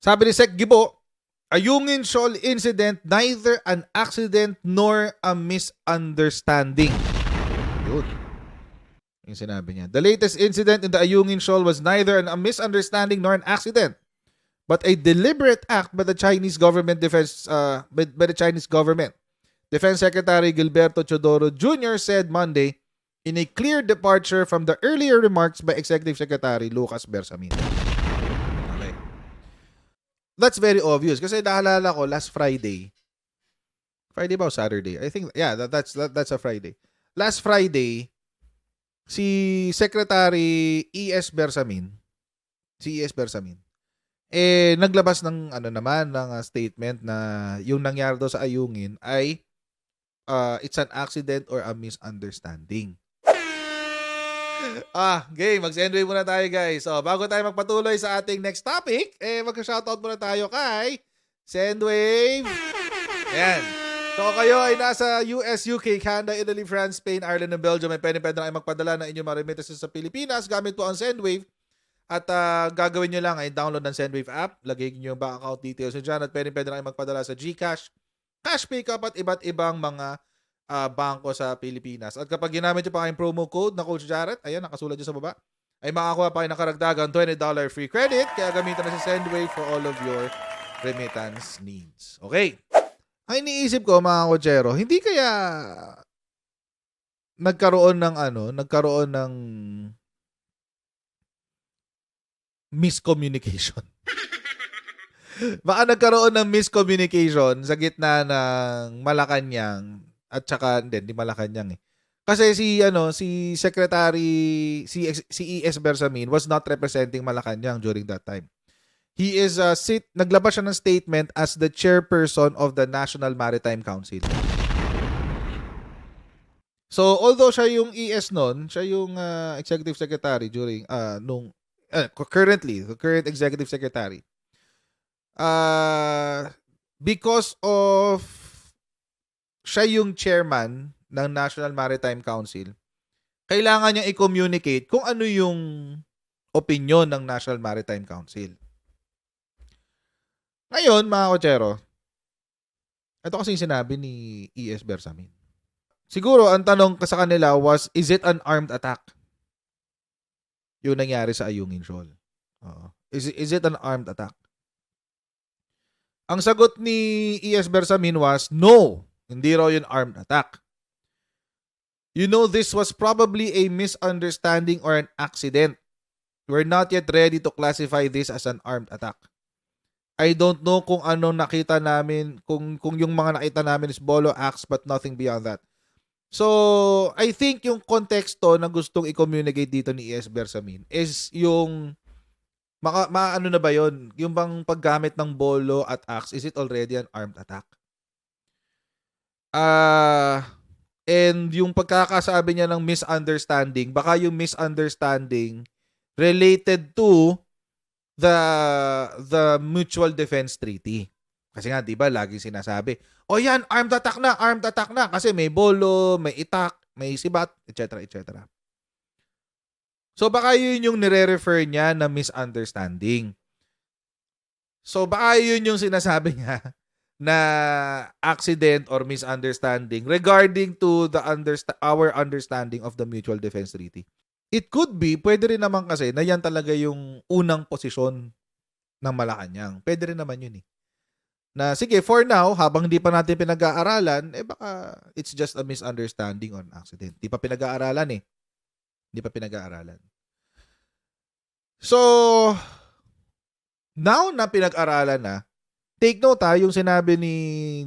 Sabi ni Sec Gibo, Ayungin Shoal incident neither an accident nor a misunderstanding. Yun. Yung sinabi niya. The latest incident in the Ayungin Shoal was neither a misunderstanding nor an accident, but a deliberate act by the Chinese government Defense Secretary Gilberto Chodoro Jr. said Monday in a clear departure from the earlier remarks by Executive Secretary Lucas Bersamin. Okay. That's very obvious kasi naalala ko last Friday. Friday ba o Saturday? I think that's a Friday. Last Friday, si Secretary E.S. Bersamin, naglabas ng statement na yung nangyari daw sa Ayungin ay it's an accident or a misunderstanding. Game, mag-sendwave muna tayo guys. So, bago tayo magpatuloy sa ating next topic, mag-shoutout muna tayo kay Sendwave. Ayan. So, kayo ay nasa US, UK, Canada, Italy, France, Spain, Ireland, and Belgium. May pwede na kayo magpadala ng inyong mga remittances sa Pilipinas gamit po ang Sendwave. At gagawin nyo lang ay download ng Sendwave app. Lagay nyo yung bank account details nyo dyan. At pwede na kayo magpadala sa GCash, Cash Pickup at iba't ibang mga bangko sa Pilipinas. At kapag ginamit nyo pa kayong promo code na Coach Jarrett, ayan, nakasulat nyo sa baba, ay makakuha pa kayo ng karagdagang $20 free credit. Kaya gamitan na si Sendwave for all of your remittance needs. Okay. Ay, iniisip ko mga kochero, hindi kaya nagkaroon ng miscommunication. Baka nagkaroon ng miscommunication sa gitna ng Malacanang at saka hindi Malacanang eh. Kasi si Secretary si E.S. Bersamin was not representing Malacanang during that time. He is naglabas siya ng statement as the chairperson of the National Maritime Council. So although siya yung ES noon, siya yung executive secretary during the current executive secretary. Because of siya yung chairman ng National Maritime Council, kailangan niyang i-communicate kung ano yung opinion ng National Maritime Council. Ngayon, mga kochero, ito kasi yung sinabi ni E.S. Bersamin. Siguro, ang tanong sa kanila was, is it an armed attack? Yung nangyari sa Ayungin Shoal. Is it an armed attack? Ang sagot ni E.S. Bersamin was, no, hindi raw yun armed attack. You know, this was probably a misunderstanding or an accident. We're not yet ready to classify this as an armed attack. I don't know kung ano nakita namin, kung yung mga nakita namin is bolo acts but nothing beyond that. So, I think yung konteksto na gustong i-communicate dito ni E.S. Bersamin is yung ano na ba yun? Yung bang paggamit ng bolo at axe, is it already an armed attack? And yung pagkakasabi niya ng misunderstanding, baka yung misunderstanding related to the Mutual Defense Treaty. Kasi nga, di ba, laging sinasabi, yan, armed attack na, kasi may bolo, may itak, may sibat, etc., etc. So, baka yun yung nire-refer niya na misunderstanding. So, baka yun yung sinasabi niya na accident or misunderstanding regarding to our understanding of the Mutual Defense Treaty. It could be, pwede rin naman kasi na yan talaga yung unang posisyon ng Malacanang. Pwede rin naman yun eh. Na sige, for now, habang hindi pa natin pinag-aaralan, baka it's just a misunderstanding or an accident. Hindi pa pinag-aaralan eh. Hindi pa pinag-aaralan. So, now na pinag-aaralan na, take note yung sinabi ni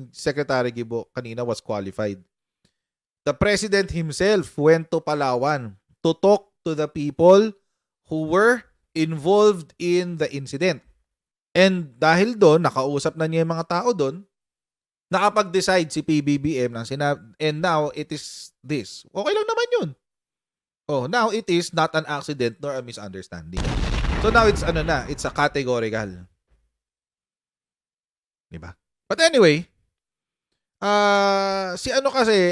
Secretary Gibo kanina was qualified. The President himself went to Palawan to talk to the people who were involved in the incident. And dahil doon, nakausap na niya yung mga tao doon, nakapag-decide si PBBM and now it is this. Okay lang naman yun. Now it is not an accident nor a misunderstanding. So now it's it's a categorical. Diba? But anyway, kasi,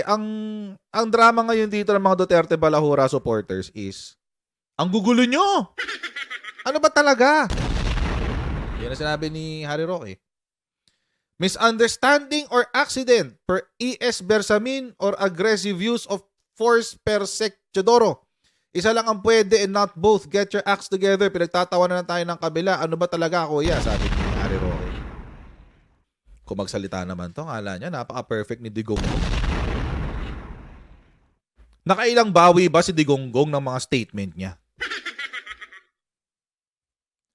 ang drama ngayon dito ng mga Duterte Balahura supporters is, ang gugulo nyo! Ano ba talaga? Yan ang sinabi ni Harry Roque. Misunderstanding or accident per E.S. Bersamin or aggressive use of force per Sec Teodoro. Isa lang ang pwede and not both. Get your acts together. Pinagtatawanan na tayo ng kabila. Ano ba talaga, kuya? Sabi ni Harry Roque. Kung magsalita naman to, akala niya, napaka-perfect ni Digonggong. Nakailang bawi ba si Digonggong ng mga statement niya?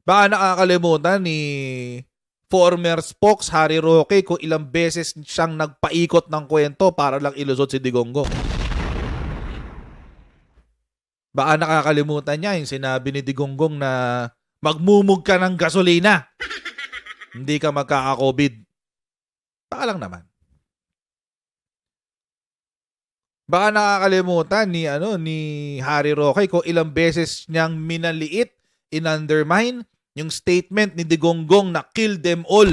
Baka nakakalimutan ni former spokes Harry Roque kung ilang beses siyang nagpaikot ng kwento para lang ilusot si Digonggong. Baka nakakalimutan niya yung sinabi ni Digonggong na magmumug ka ng gasolina. Hindi ka magkaka-COVID. Baka lang naman. Baka nakakalimutan ni Harry Roque kung ilang beses niyang minaliit, in-undermine yung statement ni Digonggong na kill them all.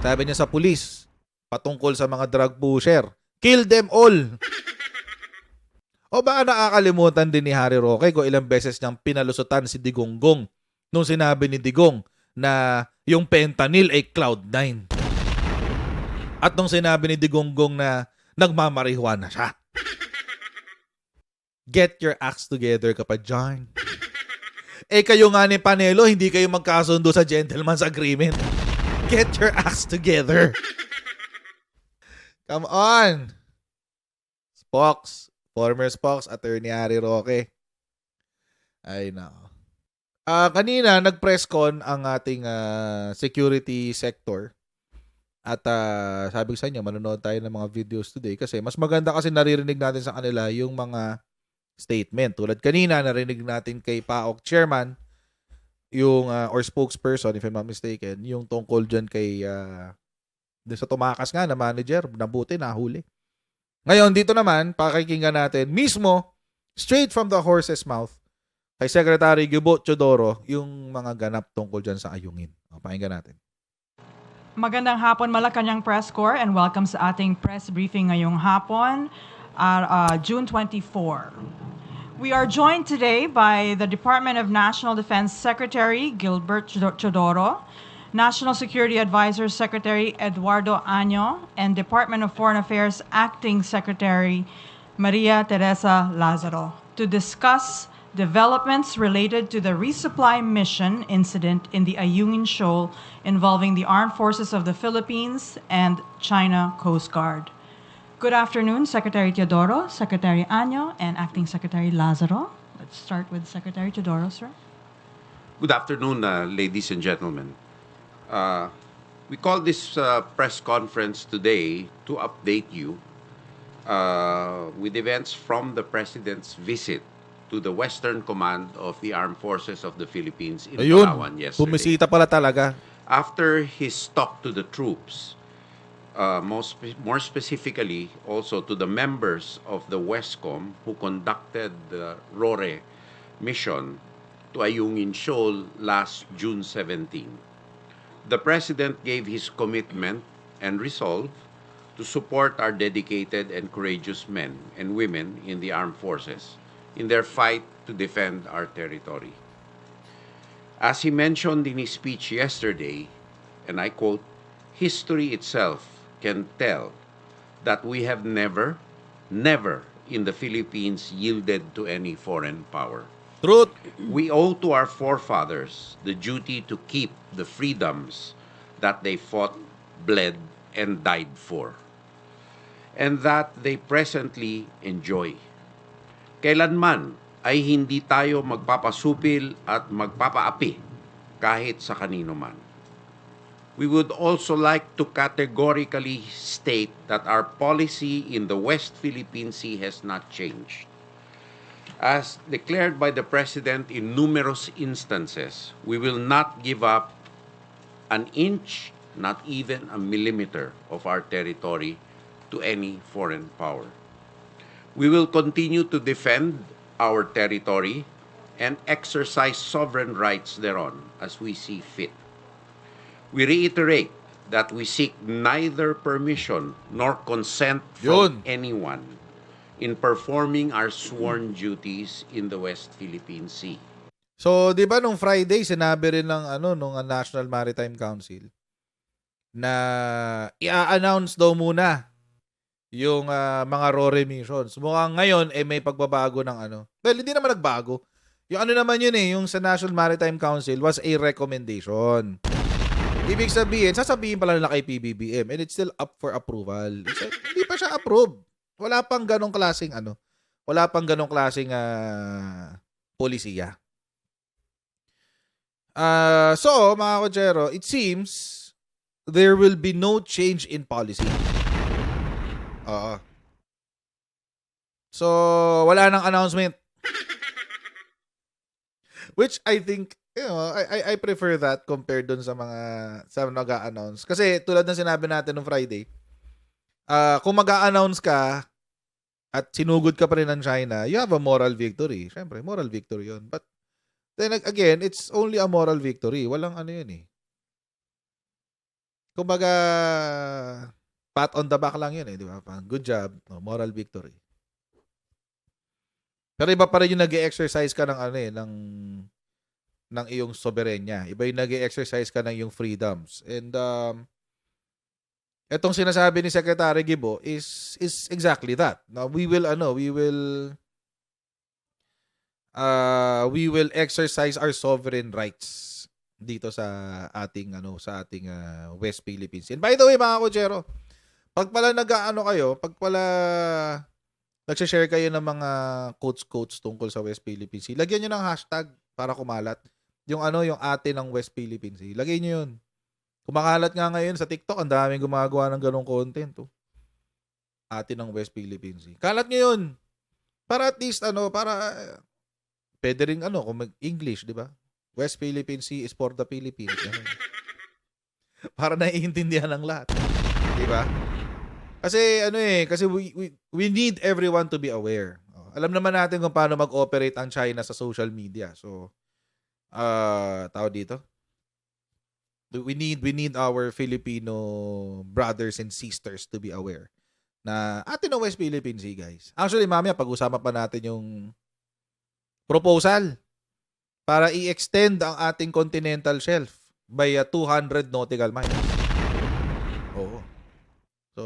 Sabi niya sa pulis patungkol sa mga drug pusher. Kill them all. O baka nakakalimutan din ni Harry Roque kung ilang beses niyang pinalusutan si Digonggong nung sinabi ni Digong na yung fentanyl ay Cloud9. At nung sinabi ni Digonggong na nagmamarihuana siya. Get your acts together kapag John. Kayo nga ni Panelo, hindi kayo magkasundo sa gentleman's agreement. Get your acts together. Come on. Spokes. Former Spokes, Attorney Harry Roque. Ay, nako. Kanina, nag-press con ang ating security sector. At sabi ko sa inyo, manonood tayo ng mga videos today kasi mas maganda kasi naririnig natin sa kanila yung mga statement. Tulad kanina, narinig natin kay PAOK Chairman, yung, or spokesperson, if I'm not mistaken, yung tungkol dyan kay, sa tumakas nga na manager, nabuti, nahuli. Ngayon, dito naman, pakikinggan natin mismo, straight from the horse's mouth, kay Secretary Gubo Teodoro, yung mga ganap tungkol dyan sa ayungin. Pakinggan natin. Magandang hapon, Malacanang Press Corps, and welcome sa ating press briefing ngayong hapon, June 24. We are joined today by the Department of National Defense Secretary Gilbert Teodoro, National Security Advisor Secretary Eduardo Año, and Department of Foreign Affairs Acting Secretary Maria Teresa Lazaro to discuss developments related to the resupply mission incident in the Ayungin Shoal involving the Armed Forces of the Philippines and China Coast Guard. Good afternoon, Secretary Teodoro, Secretary Año, and Acting Secretary Lazaro. Let's start with Secretary Teodoro, sir. Good afternoon, ladies and gentlemen. We call this press conference today to update you with events from the President's visit to the Western Command of the Armed Forces of the Philippines in Palawan yesterday. Bumisita pala talaga. After his talk to the troops, more specifically also to the members of the WESCOM who conducted the RORE mission to Ayungin Shoal last June 17. The President gave his commitment and resolve to support our dedicated and courageous men and women in the armed forces in their fight to defend our territory. As he mentioned in his speech yesterday, and I quote, "History itself can tell that we have never in the Philippines yielded to any foreign power. Truth. We owe to our forefathers the duty to keep the freedoms that they fought, bled, and died for, and that they presently enjoy. Kailanman ay hindi tayo magpapasupil at magpapaapi kahit sa kanino man. We would also like to categorically state that our policy in the West Philippine Sea has not changed. As declared by the President in numerous instances, we will not give up an inch, not even a millimeter of our territory to any foreign power. We will continue to defend our territory and exercise sovereign rights thereon as we see fit. We reiterate that we seek neither permission nor consent from anyone in performing our sworn duties in the West Philippine Sea. So, 'di ba nung Friday sinabi rin ng nung National Maritime Council na i-announce daw muna yung mga RORE missions. Mukhang ngayon may pagbabago ng Well, hindi naman nagbago. Yung naman yun yung sa National Maritime Council was a recommendation. Ibig sabihin, sasabihin pala nila kay PBBM and it's still up for approval. Hindi pa siya approve. Wala pang ganong klaseng polisiya. So, mga kotsero, it seems there will be no change in policy. Oo. So, wala nang announcement. Which I think, I prefer that compared dun sa nag-a-announce. Kasi tulad ng sinabi natin nung Friday, kung mag-a-announce ka at sinugod ka pa rin ng China, you have a moral victory. Siyempre, moral victory yun. But then again, it's only a moral victory. Walang yun eh. Kumbaga, pat on the back lang yun eh, di ba? Good job, moral victory. Pero iba pa rin yung nag-exercise ka ng iyong soberenya. Iba yung nag-exercise ka ng iyong freedoms. And etong sinasabi ni Secretary Gibo is exactly that. Now we will exercise our sovereign rights dito sa ating West Philippines. And by the way, mga kotsero, pag pala pag pala nagse-share kayo ng mga quotes tungkol sa West Philippines Sea, lagyan niyo ng hashtag para kumalat. Yung ate ng West Philippines Sea. Lagay niyo yun. Kumakalat nga ngayon sa TikTok, ang daming gumagawa ng ganong content. Ate ng West Philippines Sea. Kalat niyo yun. Para at least, pwede rin kung mag-English, di ba? West Philippine Sea is for the Philippines. Para naiintindihan ng lahat. Di ba? Kasi kasi we need everyone to be aware. Alam naman natin kung paano mag-operate ang China sa social media. So, tao dito. We need our Filipino brothers and sisters to be aware na atin ng West Philippine Sea, guys. Actually, mamaya pag-usapan pa natin yung proposal para i-extend ang ating continental shelf by 200 nautical miles. Oo. So,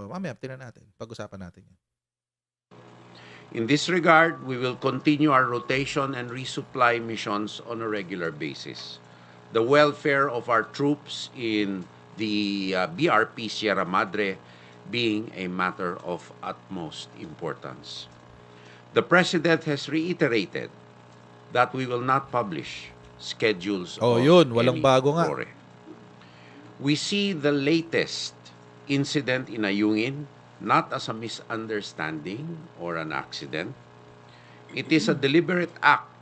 mamaya tingnan natin. Pag-usapan natin yan. In this regard, we will continue our rotation and resupply missions on a regular basis. The welfare of our troops in the BRP Sierra Madre being a matter of utmost importance. The President has reiterated that we will not publish schedules of yun. Walang any bago nga. RORE. We see the latest incident in Ayungin not as a misunderstanding or an accident. It is a deliberate act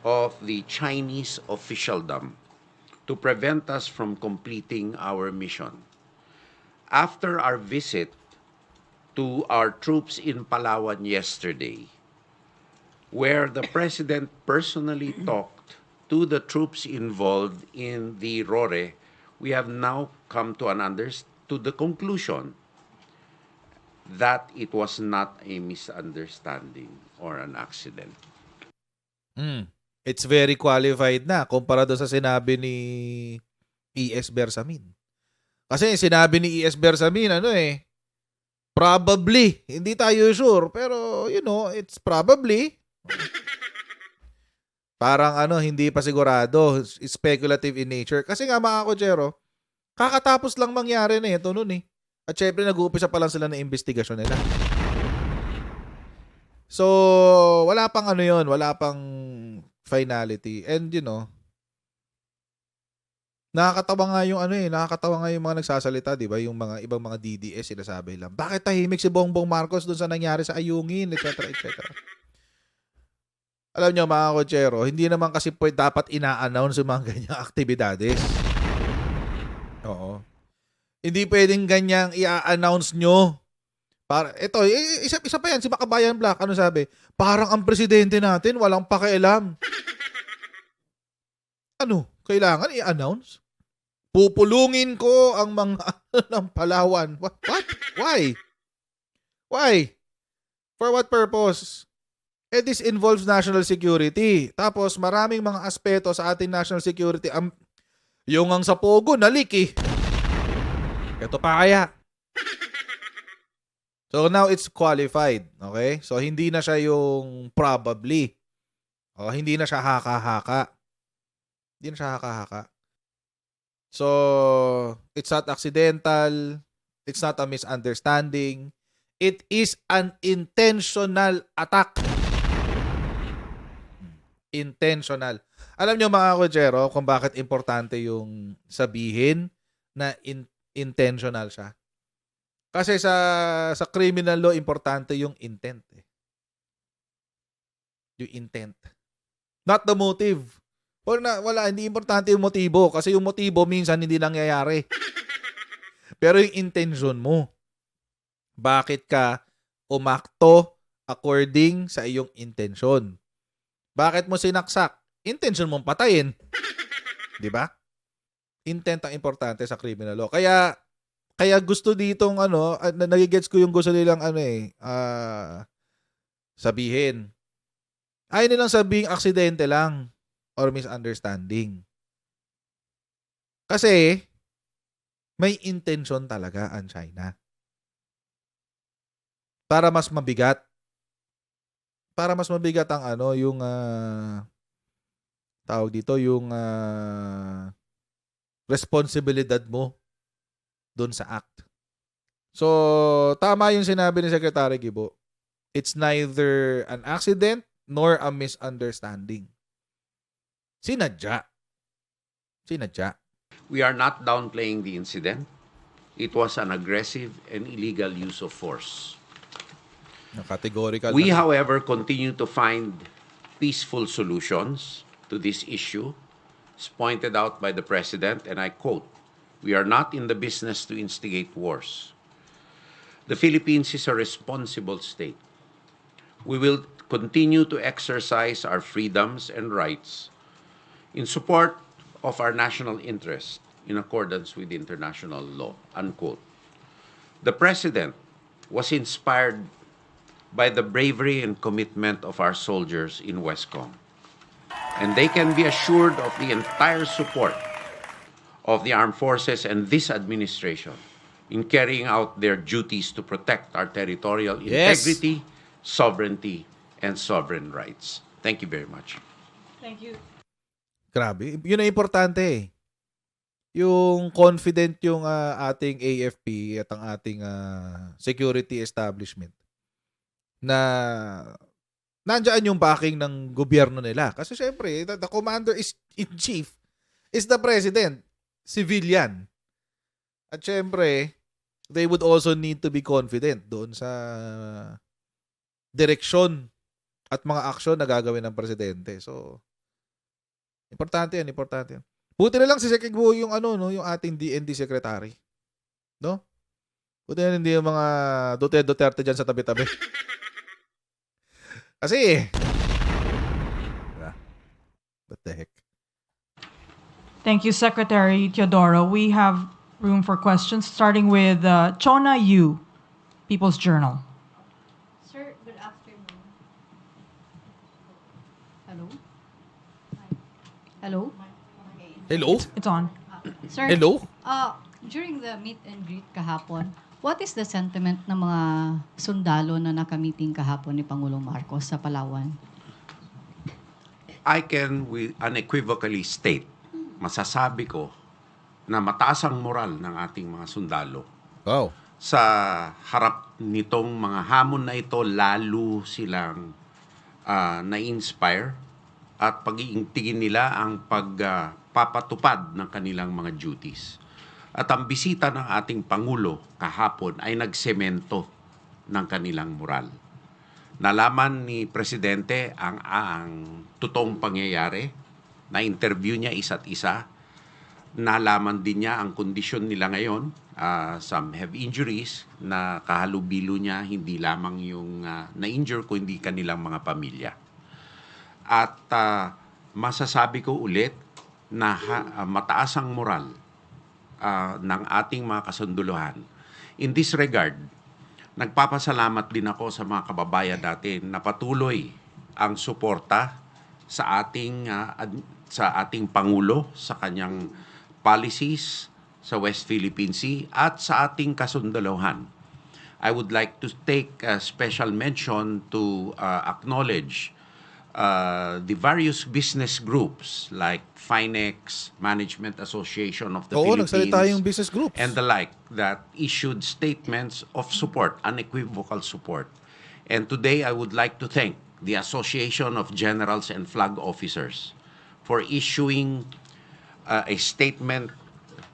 of the Chinese officialdom to prevent us from completing our mission. After our visit to our troops in Palawan yesterday, where the President personally talked to the troops involved in the RORE, we have now come to the conclusion that it was not a misunderstanding or an accident. It's very qualified na kumpara doon sa sinabi ni E.S. Bersamin. Kasi sinabi ni E.S. Bersamin, probably, hindi tayo sure, pero it's probably. Parang hindi pa sigurado, speculative in nature. Kasi nga mga kotsero, kakatapos lang mangyari na ito noon eh. At syempre nag-uumpisa pa lang sila ng investigasyon nila. So, wala pang wala pang finality. And nakakatawa nga yung mga nagsasalita, 'di ba? Yung mga ibang mga DDS sinasabi lang, bakit tahimik si Bongbong Marcos doon sa nangyari sa Ayungin, etc., etc. Alam nyo mga kotsero, hindi naman kasi dapat ina-announce yung mga ganyang aktibidades. Oo. Hindi pwedeng ganyang i-announce nyo. Para, ito, isa pa yan, si Makabayan Black, ano sabi? Parang ang presidente natin, walang pakialam. Ano? Kailangan i-announce? Pupulungin ko ang mga ng Palawan. What? Why? For what purpose? This involves national security. Tapos maraming mga aspeto sa ating national security. Yung ang sa Pogo, nalik eh. Ito pa kaya. So now it's qualified. Okay? So hindi na siya yung probably. Hindi na siya haka-haka. Hindi na siya haka-haka. So, it's not accidental. It's not a misunderstanding. It is an intentional attack. Intentional. Alam nyo mga kutsero kung bakit importante yung sabihin na intentional siya. Kasi sa criminal law, importante yung intent. Yung intent. Not the motive. Hindi importante yung motibo. Kasi yung motibo minsan hindi nangyayari. Pero yung intention mo. Bakit ka umakto according sa iyong intention? Bakit mo sinaksak? Intention mong patayin. Di ba? Intent ang importante sa criminal law. Kaya gusto ditong nagigets ko yung gusto nilang sabihin. Ayaw nilang sabihin aksidente lang or misunderstanding. Kasi may intention talaga ang China. Para mas mabigat ang yung tawag dito, yung responsibilidad mo doon sa act. So, tama yung sinabi ni Secretary Gibo. It's neither an accident nor a misunderstanding. Sinadya. We are not downplaying the incident. It was an aggressive and illegal use of force. Categorical. We, however, continue to find peaceful solutions to this issue, as pointed out by the President, and I quote, "We are not in the business to instigate wars. The Philippines is a responsible state. We will continue to exercise our freedoms and rights in support of our national interest in accordance with international law," unquote. The President was inspired by the bravery and commitment of our soldiers in Westcom. And they can be assured of the entire support of the armed forces and this administration in carrying out their duties to protect our territorial integrity, sovereignty, and sovereign rights. Thank you very much. Thank you. Grabe. Yun ang importante eh. Yung confident yung ating AFP at ang ating security establishment na nandiyan yung backing ng gobyerno nila. Kasi syempre, the commander-in-chief is the president, civilian. At syempre, they would also need to be confident doon sa direksyon at mga aksyon na gagawin ng presidente. So, importante yan. Buti na lang si Sekigbo yung yung ating DND secretary. No? Buti na hindi yung mga Duterte dyan sa tabi-tabi. Kasi, what the heck? Thank you, Secretary Teodoro. We have room for questions, starting with Chona Yu, People's Journal. Sir, good afternoon. Hello? Hello? Okay. Hello? It's on. Sir, Hello? during the meet and greet kahapon, what is the sentiment ng mga sundalo na nakamiting kahapon ni Pangulong Marcos sa Palawan? I can unequivocally state, masasabi ko, na mataas ang moral ng ating mga sundalo. Wow. Sa harap nitong mga hamon na ito, lalo silang na-inspire at pag-iintigin nila ang pagpapatupad ng kanilang mga duties. At ang bisita ng ating Pangulo kahapon ay nagsemento ng kanilang moral. Nalaman ni Presidente ang totoong pangyayari, na-interview niya isa't isa, nalaman din niya ang kondisyon nila ngayon. Some have injuries na kahalubilo niya, hindi lamang yung na-injure kundi kanilang mga pamilya. At masasabi ko ulit na mataas ang moral ng ating mga kasunduluhan. In this regard, nagpapasalamat din ako sa mga kababayan natin na patuloy ang suporta sa ating pangulo sa kanyang policies sa West Philippine Sea at sa ating kasundaluhan. I would like to take special mention to acknowledge the various business groups like Finex, Management Association of the Oo, Philippines, nagsalita yung business groups. and the like that issued statements of support, unequivocal support. And today I would like to thank the Association of Generals and Flag Officers for issuing a statement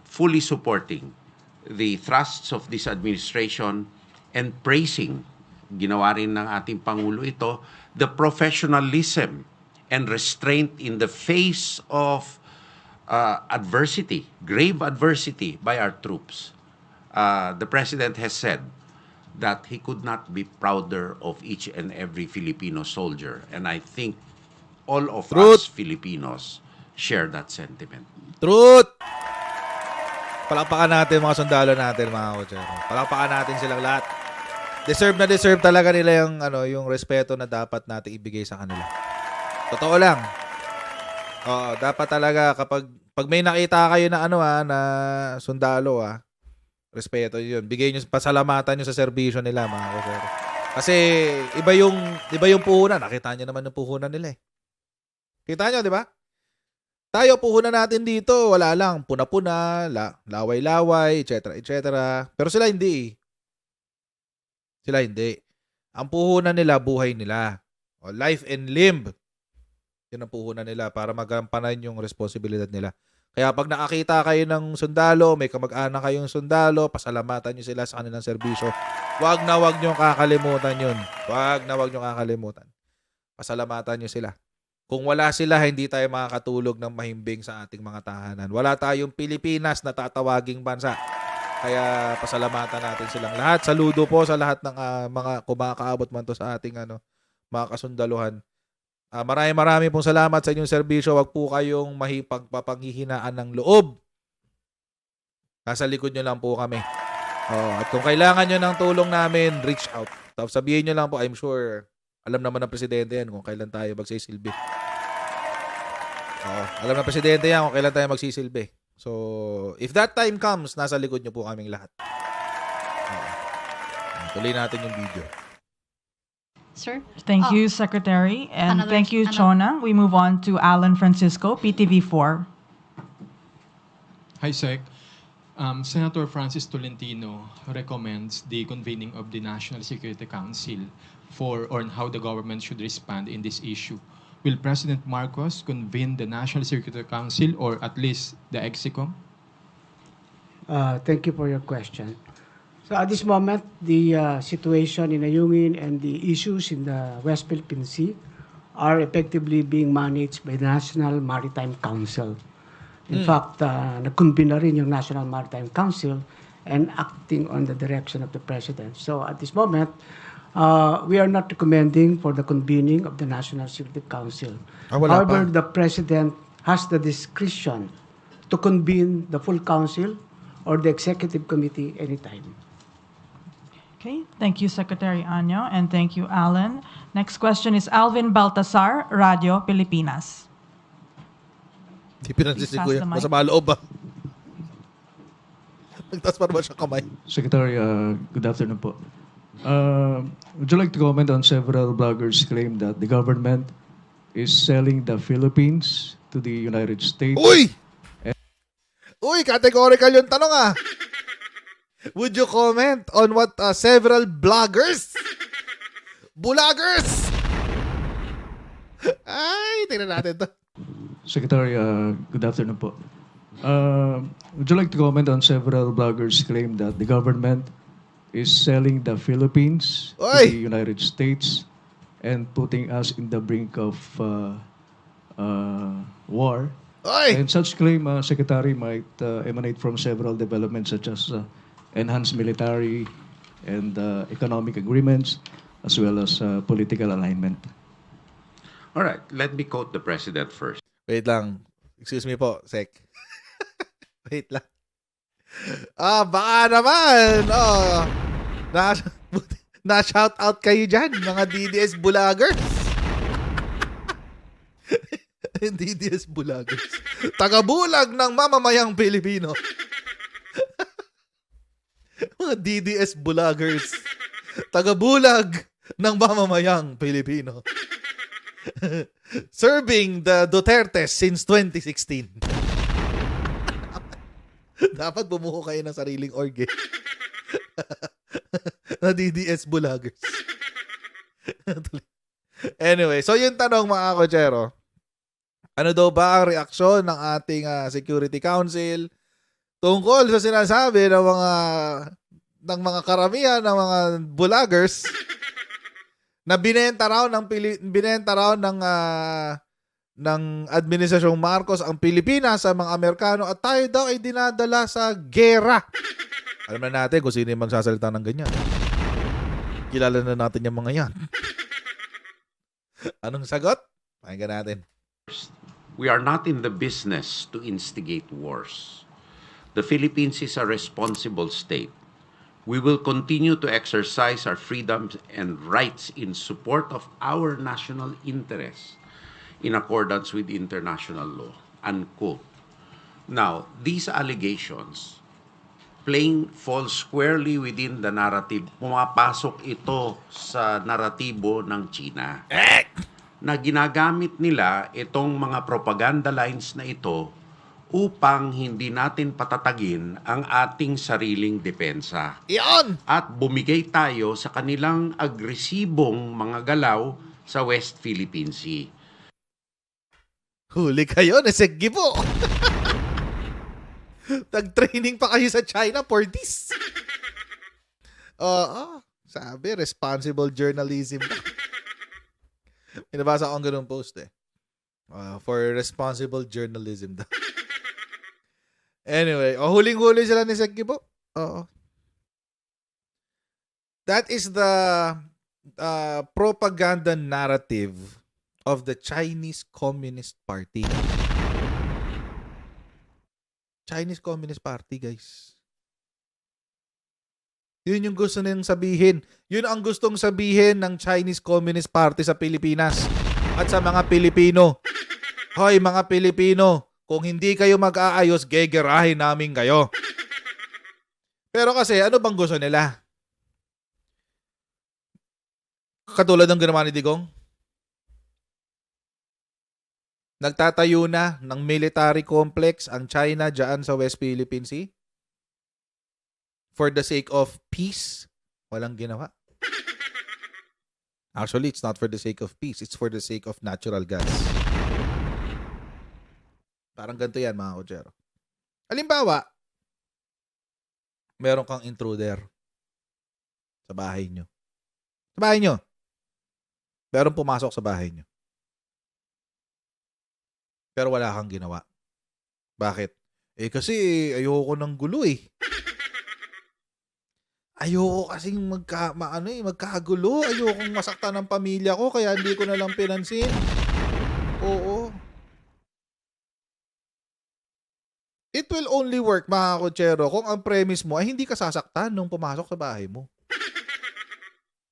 fully supporting the thrusts of this administration and praising, ginawa rin ng ating Pangulo ito, the professionalism and restraint in the face of adversity, grave adversity by our troops. The President has said that he could not be prouder of each and every Filipino soldier. And I think all of us Truth. Filipinos share that sentiment. Truth! Palakpakan natin mga sundalo natin, mga kotsero. Palakpakan natin silang lahat. Deserve talaga nila yung respeto na dapat natin ibigay sa kanila. Totoo lang. Oo, dapat talaga pag may nakita kayo na na sundalo respeto 'yun. Bigay niyo, pasalamatan niyo sa serbisyo nila, mga kotsero. Kasi iba yung puhunan. Nakita niyo naman yung puhunan nila eh. Kita niyo, di ba? Tayo, puhunan natin dito, wala lang, puna-puna, laway-laway, etc., etc. Pero sila hindi. Sila hindi. Ang puhunan nila, buhay nila. O, life and limb. Yun ang puhunan nila para magampanan yung responsibilidad nila. Kaya pag nakakita kayo ng sundalo, may kamag-anak kayong sundalo, pasalamatan nyo sila sa kanilang serbisyo. Wag nyo kakalimutan yun. Wag nyo kakalimutan. Pasalamatan nyo sila. Kung wala sila, hindi tayo makakatulog ng mahimbing sa ating mga tahanan. Wala tayong Pilipinas na tatawaging bansa. Kaya pasalamatan natin silang lahat. Saludo po sa lahat ng mga kumakaabot man to sa ating mga kasundaluhan. Marami pong salamat sa inyong serbisyo. Huwag po kayong pagpapanghihinaan ng loob. Nasa likod nyo lang po kami. At kung kailangan nyo ng tulong namin, reach out. Tapos sabihin nyo lang po, I'm sure alam naman ng presidente yan kung kailan tayo magsisilbi. Alam ng presidente yan kung kailan tayo magsisilbi. So, if that time comes, nasa likod nyo po kaming lahat. Tuloy natin yung video. Sir? Thank you, Secretary. And Another- thank you, Chona. We move on to Alan Francisco, PTV4. Hi, Sec. Senator Francis Tolentino recommends the convening of the National Security Council on how the government should respond in this issue. Will President Marcos convene the National Security Council or at least the EXICOM? Thank you for your question. So at this moment, the situation in Ayungin and the issues in the West Philippine Sea are effectively being managed by the National Maritime Council. In fact, nag-convene na rin yung National Maritime Council and acting on the direction of the President. So at this moment, we are not recommending for the convening of the National Security Council. Wala However, pa. the President has the discretion to convene the full Council or the Executive Committee anytime. Okay, thank you, Secretary Anyo, and thank you, Alan. Next question is Alvin Baltasar, Radio Pilipinas. Hindi pinansin si Please pass Kuya. the mic. Masama loob ba? Nagtaas pa naman siya kamay. Secretary, good afternoon po. Would you like to comment on several bloggers' claim that the government is selling the Philippines to the United States? Uy! Uy, categorical yung tanong Would you comment on what several bloggers? Bulagers! Ay, tingnan natin to. Secretary, good afternoon po. Would you like to comment on several bloggers' claim that the government is selling the Philippines to Oy! the United States and putting us in the brink of war? Oy! And such claim, Secretary, might emanate from several developments such as enhanced military and economic agreements, as well as political alignment. All right, let me quote the President first. Wait lang. Excuse me po, Sec. Wait lang. Baka naman. Na shout out kayo dyan, mga DDS bulagers. DDS Bulagers. Tagabulag ng mamamayang Pilipino. Mga DDS Bulagers. Tagabulag ng mamamayang Pilipino. Serving the Duterte since 2016. Dapat bumuo kayo ng sariling org eh. Na DDS Bulagers. Anyway, so yung tanong mga kotsero, ano daw ba ang reaksyon ng ating Security Council tungkol sa sinasabi ng mga karamihan ng mga bulagers na binenta raw ng Administrasyong Marcos ang Pilipinas sa mga Amerikano at tayo daw ay dinadala sa gera. Alam na natin kung sino yung magsasalita ng ganyan. Kilala na natin yung mga yan. Anong sagot? Pakinggan natin. We are not in the business to instigate wars. The Philippines is a responsible state. We will continue to exercise our freedoms and rights in support of our national interests in accordance with international law. Unquote. Now, these allegations fall squarely within the narrative. Pumapasok ito sa naratibo ng China. Na ginagamit nila itong mga propaganda lines na ito upang hindi natin patatagin ang ating sariling depensa. Iyon! At bumigay tayo sa kanilang agresibong mga galaw sa West Philippine Sea. Huli kayo, nasegibo. Nag-training pa kayo sa China for this. Sabi, responsible journalism. Pinabasa ko ang ganung post eh. For responsible journalism daw. Anyway, huling-huli sila ni Segibo. Oo. That is the propaganda narrative of the Chinese Communist Party. Chinese Communist Party, guys. Yun yung gusto nilang sabihin. Yun ang gustong sabihin ng Chinese Communist Party sa Pilipinas at sa mga Pilipino. Hoy, mga Pilipino, kung hindi kayo mag-aayos, gegerahin namin kayo. Pero kasi, ano bang gusto nila? Katulad ng ginawa ni Digong? Nagtatayo na ng military complex ang China dyan sa West Philippine Sea? For the sake of peace? Walang ginawa. Actually, it's not for the sake of peace. It's for the sake of natural gas. Parang ganito yan, mga kotsero. Halimbawa, meron kang intruder sa bahay nyo. Sa bahay nyo. Meron pumasok sa bahay nyo. Pero wala kang ginawa. Bakit? Kasi ayoko ng gulo eh. Ayoko kasing magkagulo. Ayokong masaktan ng pamilya ko kaya hindi ko na lang pinansin. Oo. It will only work, mga kotsero, kung ang premise mo ay hindi ka sasaktan nung pumasok sa bahay mo.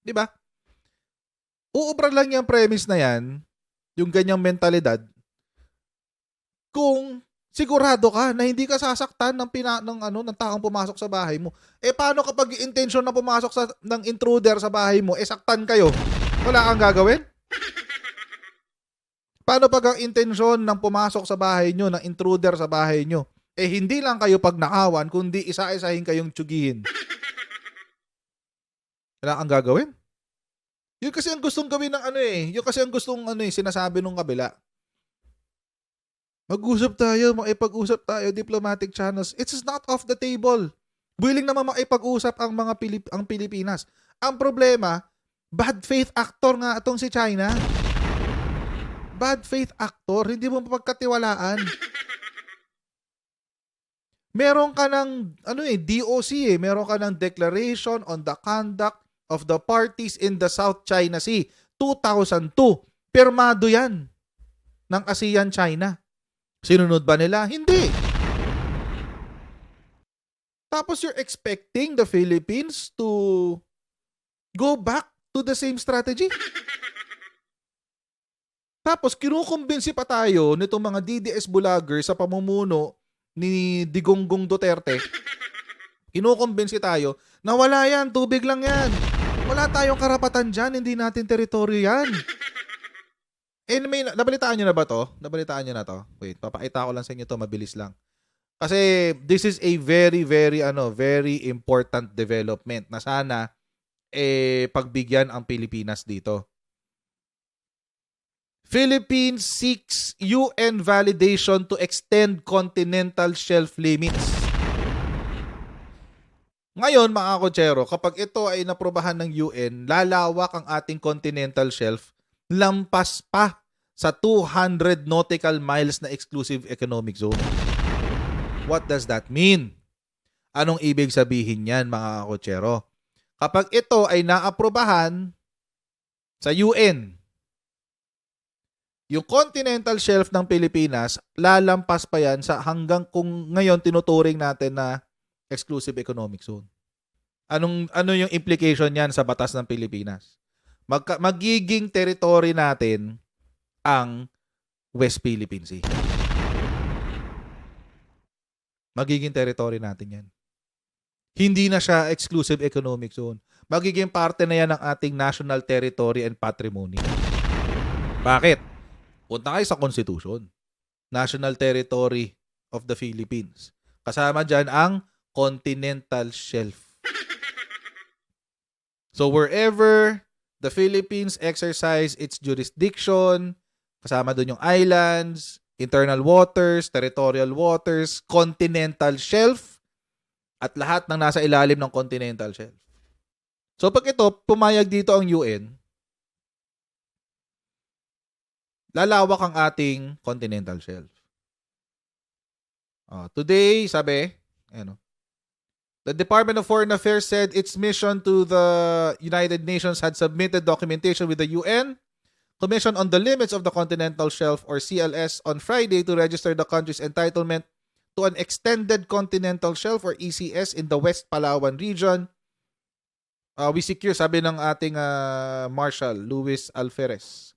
Di ba? Uubra lang yung premise na yan, yung ganyang mentalidad, kung sigurado ka na hindi ka sasaktan ng taong pumasok sa bahay mo. Paano kapag intention na pumasok ng intruder sa bahay mo, saktan kayo? Wala kang gagawin? Paano pag ang intensyon ng pumasok sa bahay nyo, ng intruder sa bahay nyo, hindi lang kayo pagnakawan, kundi isa-isahin kayong tsugihin? Wala kang gagawin? Yun kasi ang gustong gawin ng yun kasi ang gustong sinasabi nung kabila. Mag-usap tayo, makipag-usap tayo, diplomatic channels. It's not off the table. Willing naman makipag-usap ang ang Pilipinas. Ang problema, bad faith actor nga itong si China. Bad faith actor, hindi mo mapagkatiwalaan. Meron ka ng DOC meron ka ng Declaration on the Conduct of the Parties in the South China Sea 2002. Pirmado 'yan ng ASEAN China. Sinunod ba nila? Hindi. Tapos you're expecting the Philippines to go back to the same strategy? Tapos kinukumbinsi pa tayo nitong mga DDS vlogger sa pamumuno ni Digongong Duterte. Kinukumbinsi tayo na wala yan, tubig lang yan. Wala tayong karapatan dyan, hindi natin teritoryo yan. Nabalitaan nyo na ba to? Nabalitaan nyo na to? Wait, papakita ko lang sa inyo to, mabilis lang. Kasi this is a very, very, very important development na sana pagbigyan ang Pilipinas dito. Philippines seeks UN validation to extend continental shelf limits. Ngayon, mga kotsero, kapag ito ay naprobahan ng UN, lalawak ang ating continental shelf lampas pa sa 200 nautical miles na exclusive economic zone. What does that mean? Anong ibig sabihin yan, mga kotsero? Kapag ito ay naaprobahan sa UN, yung continental shelf ng Pilipinas, lalampas pa yan sa hanggang kung ngayon tinuturing natin na exclusive economic zone. Ano yung implication niyan sa batas ng Pilipinas? Magiging territory natin ang West Philippine Sea. Magiging territory natin yan. Hindi na siya exclusive economic zone. Magiging parte na yan ng ating national territory and patrimony. Bakit? Punta kayo sa Constitution. National Territory of the Philippines. Kasama dyan ang continental shelf. So wherever the Philippines exercise its jurisdiction, kasama dun yung islands, internal waters, territorial waters, continental shelf, at lahat ng nasa ilalim ng continental shelf. So pag ito, pumayag dito ang UN, lalawak ang ating continental shelf. Today, sabi, the Department of Foreign Affairs said its mission to the United Nations had submitted documentation with the UN Commission on the Limits of the Continental Shelf or CLS on Friday to register the country's entitlement to an extended continental shelf or ECS in the West Palawan region. We secure, sabi ng ating Marshal Luis Alferez.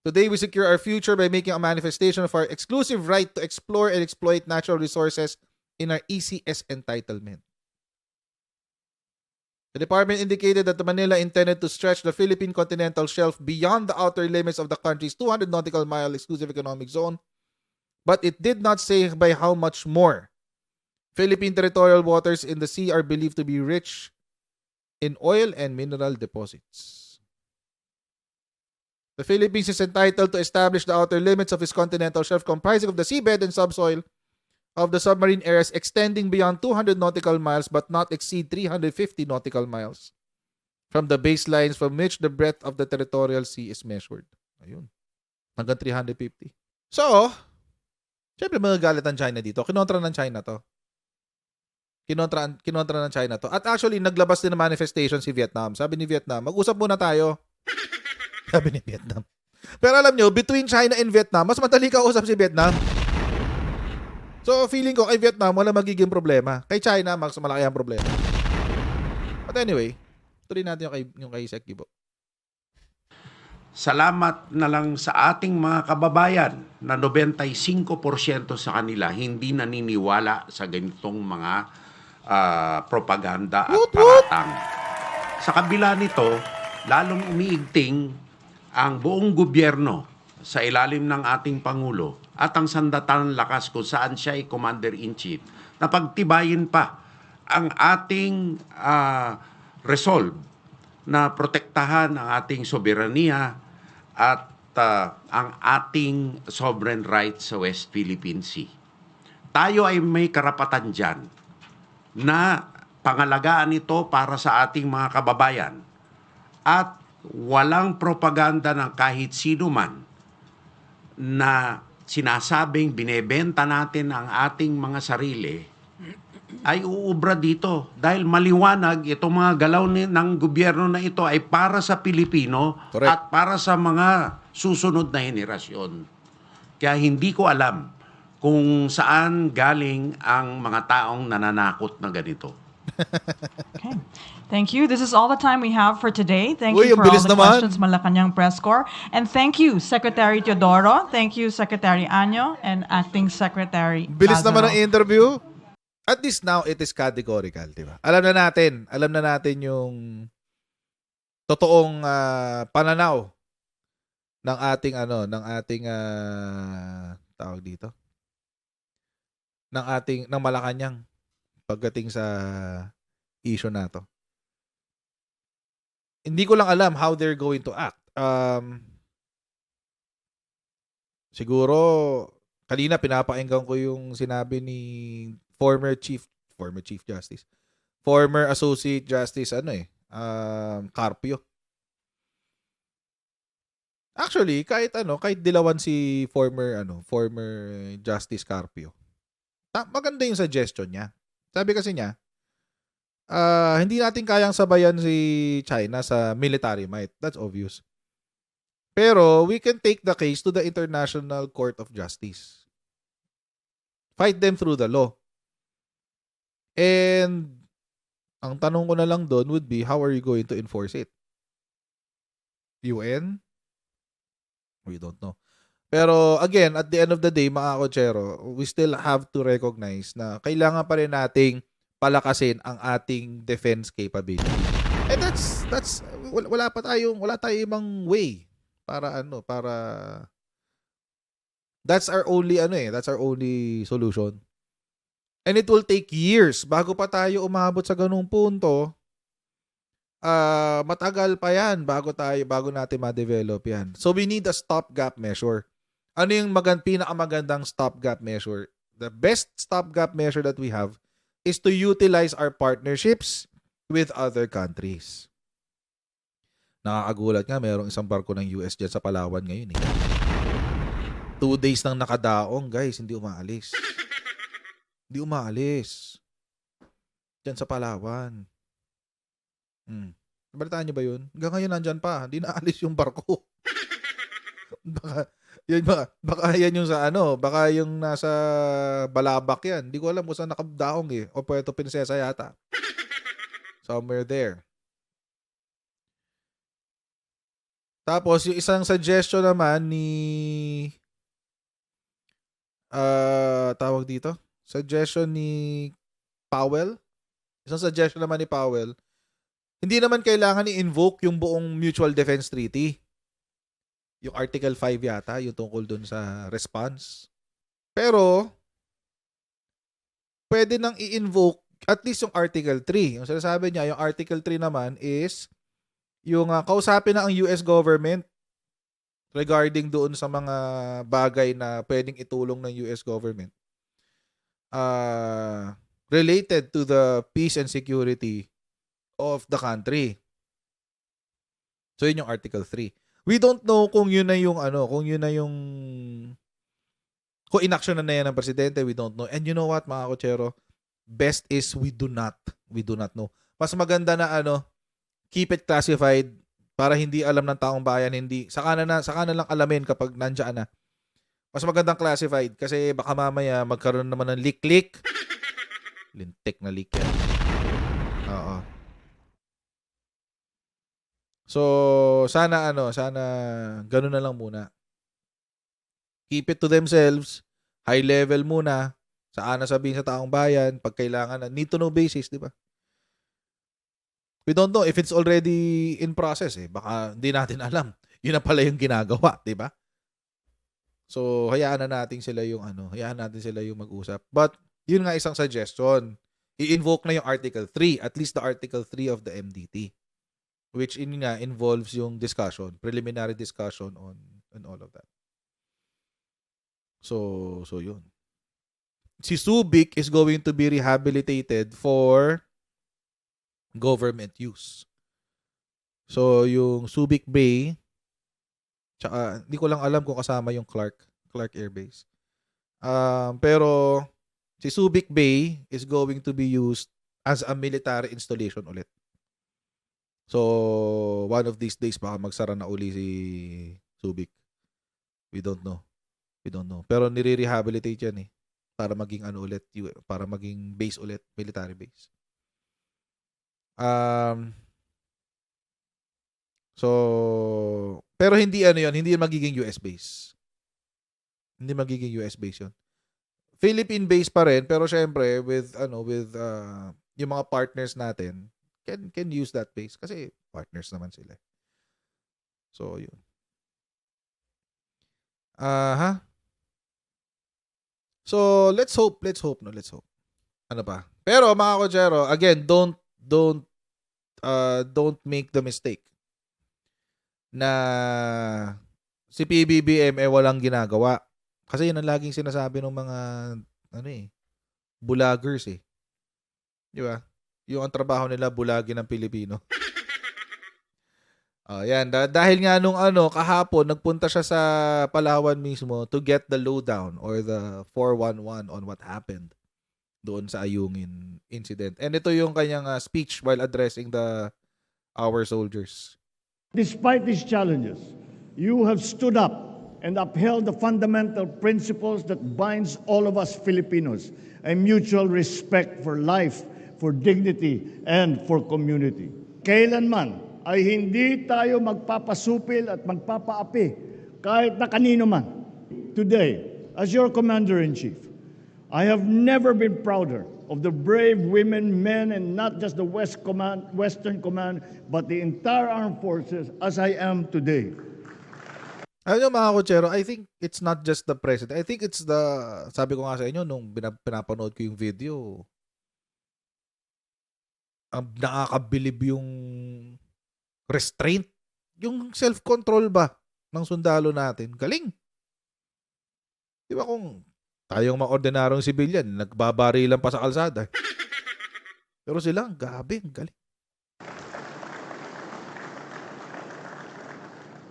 Today, we secure our future by making a manifestation of our exclusive right to explore and exploit natural resources in our ECS entitlement. The department indicated that Manila intended to stretch the Philippine continental shelf beyond the outer limits of the country's 200 nautical mile exclusive economic zone, but it did not say by how much more. Philippine territorial waters in the sea are believed to be rich in oil and mineral deposits. The Philippines is entitled to establish the outer limits of its continental shelf comprising of the seabed and subsoil of the submarine areas extending beyond 200 nautical miles but not exceed 350 nautical miles from the baselines from which the breadth of the territorial sea is measured. Ayun. Hanggang 350. So, syempre magagalit ang China dito. Kinontra ng China to. Kinontra ng China to. At actually, naglabas din ng manifestation si Vietnam. Sabi ni Vietnam, mag-usap muna tayo. Sabi ni Vietnam. Pero alam nyo, between China and Vietnam, mas madali kausap si Vietnam. So, feeling ko kay Vietnam, wala magiging problema. Kay China, mas malaki ang problema. But anyway, tuloy natin yung kay Sec Gibo. Salamat na lang sa ating mga kababayan na 95% sa kanila hindi naniniwala sa ganitong mga propaganda at paratang. Sa kabila nito, lalong umiigting ang buong gobyerno sa ilalim ng ating Pangulo at ang sandatang lakas kung saan siya ay Commander-in-Chief na pagtibayin pa ang ating resolve na protektahan ang ating soberanya at ang ating sovereign rights sa West Philippine Sea. Tayo ay may karapatan dyan na pangalagaan ito para sa ating mga kababayan at walang propaganda ng kahit sino man na sinasabing binebenta natin ang ating mga sarili ay uubra dito dahil maliwanag itong mga galaw ng gobyerno na ito ay para sa Pilipino. Correct. At para sa mga susunod na henerasyon. Kaya hindi ko alam kung saan galing ang mga taong nananakot na ganito. Okay. Thank you. This is all the time we have for today. Thank Uy, you ang for all bilis the naman. questions, Malacanang Press Corps. And thank you, Secretary Teodoro. Thank you, Secretary Año and Acting Secretary Bilis naman ng Lazaro. interview. At least now, it is categorical, di ba? Alam na natin yung totoong pananaw ng ating tawag dito, ng Malacanang pagdating sa issue na to. Hindi ko lang alam how they're going to act. Siguro kanina pinapakinggan ko yung sinabi ni former Associate Justice Carpio. Actually, kahit dilawan si former Justice Carpio. Maganda yung suggestion niya. Sabi kasi niya, hindi natin kayang sabayan si China sa military might. That's obvious. Pero we can take the case to the International Court of Justice. Fight them through the law. And ang tanong ko na lang doon would be, how are you going to enforce it? UN? We don't know. Pero again, at the end of the day, mga kotsero, we still have to recognize na kailangan pa rin nating palakasin ang ating defense capability. And wala tayong ibang way para that's our only solution. And it will take years bago pa tayo umabot sa ganung punto. Matagal pa yan bago natin ma-develop yan. So we need a stopgap measure. Ano yung pinakamagandang stopgap measure? The best stopgap measure that we have is to utilize our partnerships with other countries. Nakakagulat nga, mayroong isang barko ng US dyan sa Palawan ngayon 2 days nang nakadaong, guys, hindi umaalis. Hindi umaalis. Dyan sa Palawan. Balitaan niyo ba yun? Hanggang ngayon nandyan pa. Hindi naalis yung barko. baka yan yung baka yung nasa Balabak yan. Hindi ko alam kung saan nakadaong O Puerto Princesa yata. Somewhere there. Tapos, yung isang suggestion naman ni tawag dito? Suggestion ni Powell. Isang suggestion naman ni Powell. Hindi naman kailangan i-invoke yung buong Mutual Defense Treaty. Yung Article 5 yata, yung tungkol dun sa response. Pero, pwede nang i-invoke at least yung Article 3. Yung sinasabi niya, yung Article 3 naman is yung kausapin na ang US government regarding doon sa mga bagay na pwedeng itulong ng US government. Related to the peace and security of the country. So yun yung Article 3. We don't know kung yun na yung kung inaction na yan ng presidente, we don't know. And you know what, mga kotsero? Best is we do not know. Mas maganda na keep it classified para hindi alam ng taong bayan, saka na lang alamin kapag nandiyan na. Mas magandang classified kasi baka mamaya magkaroon naman ng leak. Lintik na leak yan. Oo. So, sana ganun na lang muna. Keep it to themselves. High level muna. Saan na sabihin sa taong bayan pag kailangan na need to know basis, di ba? We don't know if it's already in process Baka hindi natin alam. Yun na pala yung ginagawa, di ba? So, hayaan natin sila yung mag-usap. But yun nga isang suggestion. I-invoke na yung Article 3, at least the Article 3 of the MDT, which involves yung discussion, preliminary discussion on all of that. So yun. Si Subic is going to be rehabilitated for government use. So yung Subic Bay, tsaka hindi ko lang alam kung kasama yung Clark Air Base. Pero si Subic Bay is going to be used as a military installation ulit. So, one of these days, baka magsara na uli si Subic. We don't know. Pero nire-rehabilitate yan para maging ulit, para maging base ulit, military base. Um, so, pero hindi ano yun, hindi magiging US base. Hindi magiging US base yun. Philippine base pa rin, pero syempre, with yung mga partners natin, can use that base kasi partners naman sila. So, yun. So, let's hope. Ano pa? Pero mga kochero, again, don't make the mistake na si PBBM walang ginagawa. Kasi yun ang laging sinasabi ng mga bulagers eh. Di ba? Yung ang trabaho nila bulagin ng Pilipino. Yan. Dahil nga nung kahapon, nagpunta siya sa Palawan mismo to get the lowdown or the 411 on what happened doon sa Ayungin incident. And ito yung kanyang speech while addressing our soldiers. Despite these challenges, you have stood up and upheld the fundamental principles that binds all of us Filipinos, a mutual respect for life, for dignity, and for community. Kailanman ay hindi tayo magpapasupil at magpapaapi kahit na kanino man. Today, as your Commander-in-Chief, I have never been prouder of the brave women, men, and not just the Western Command, but the entire armed forces as I am today. Alam nyo mga kochero, I think it's not just the president. I think it's sabi ko nga sa inyo nung pinapanood ko yung video, nakakabilib yung restraint, yung self-control ba ng sundalo natin. Galing. Di ba kung tayong mga ordinaryong sibilyan, nagbabarilan pa sa kalsada. Pero sila, gabi, galing.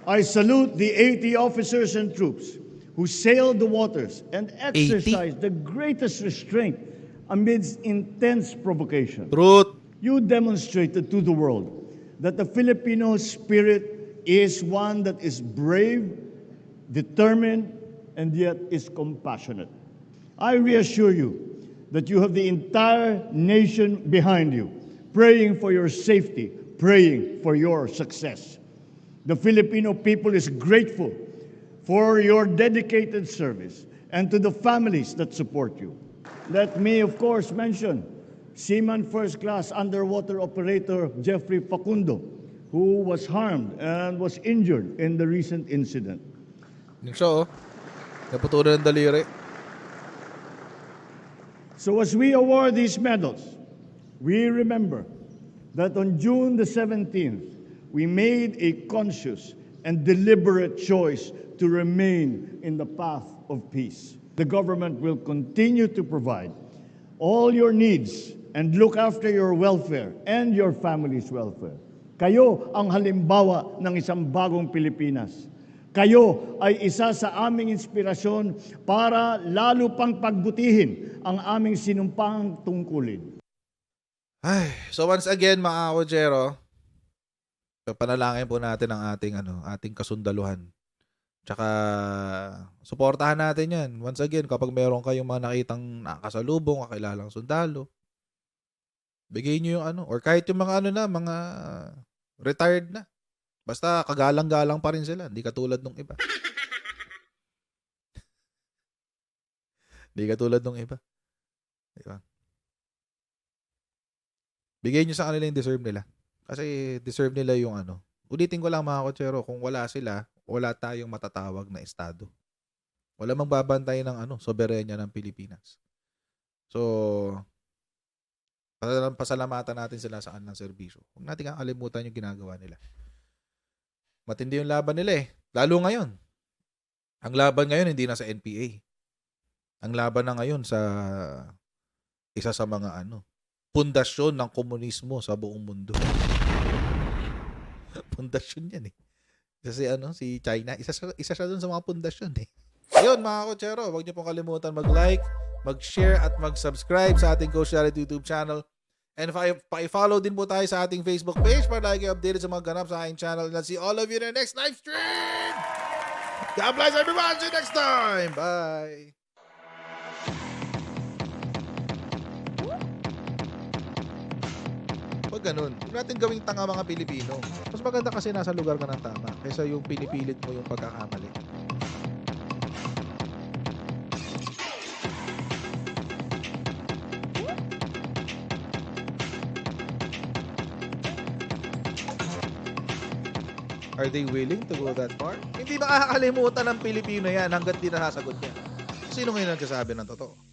I salute the 80 officers and troops who sailed the waters and exercised the greatest restraint amidst intense provocation. Truth. You demonstrated to the world that the Filipino spirit is one that is brave, determined, and yet is compassionate. I reassure you that you have the entire nation behind you, praying for your safety, praying for your success. The Filipino people is grateful for your dedicated service and to the families that support you. Let me, of course, mention Seaman First Class Underwater Operator Jeffrey Facundo, who was harmed and was injured in the recent incident. Yung siya, naputulan ng daliri. So as we award these medals, we remember that on June the 17th, we made a conscious and deliberate choice to remain in the path of peace. The government will continue to provide all your needs and look after your welfare and your family's welfare. Kayo ang halimbawa ng isang bagong Pilipinas. Kayo ay isa sa aming inspirasyon para lalo pang pagbutihin ang aming sinumpang tungkulin. So once again, mga kochero, panalangin po natin ang ating kasundaluhan. Tsaka, suportahan natin yan. Once again, kapag meron kayong mga nakitang nakasalubong, kakilalang sundalo, bigay nyo yung or kahit yung mga mga retired na. Basta kagalang-galang pa rin sila. Hindi katulad nung iba. Hindi katulad nung iba. Diba? Bigay nyo sa kanila yung deserve nila. Kasi deserve nila yung Ulitin ko lang mga kotsero, kung wala sila, wala tayong matatawag na estado. Wala magbabantay ng soberenya ng Pilipinas. So, pasalamatan natin sila sa kanilang serbisyo. Huwag natin kakalimutan yung ginagawa nila. Matindi yung laban nila eh. Lalo ngayon. Ang laban ngayon hindi na sa NPA. Ang laban na ngayon sa isa sa mga pundasyon ng komunismo sa buong mundo. Pundasyon yan eh. Kasi si China, isa siya dun sa mga pundasyon eh. Ayun mga kotsero, huwag niyo pong kalimutan mag-like, mag-share at mag-subscribe sa ating Coach Jared YouTube channel. And pa-follow din po tayo sa ating Facebook page para lagi updated sa mga ganap sa aking channel. And I'll see all of you in the next live stream! God bless everyone! See you next time! Bye! Pag ganun, huwag natin gawing tanga mga Pilipino. Mas maganda kasi nasa lugar ka ng tama kaysa yung pinipilit mo yung pagkakamali. Are they willing to go that far? Hindi makakalimutan ng Pilipino yan hanggat di nasasagot niya. Sino ngayon nagsasabi ng totoo?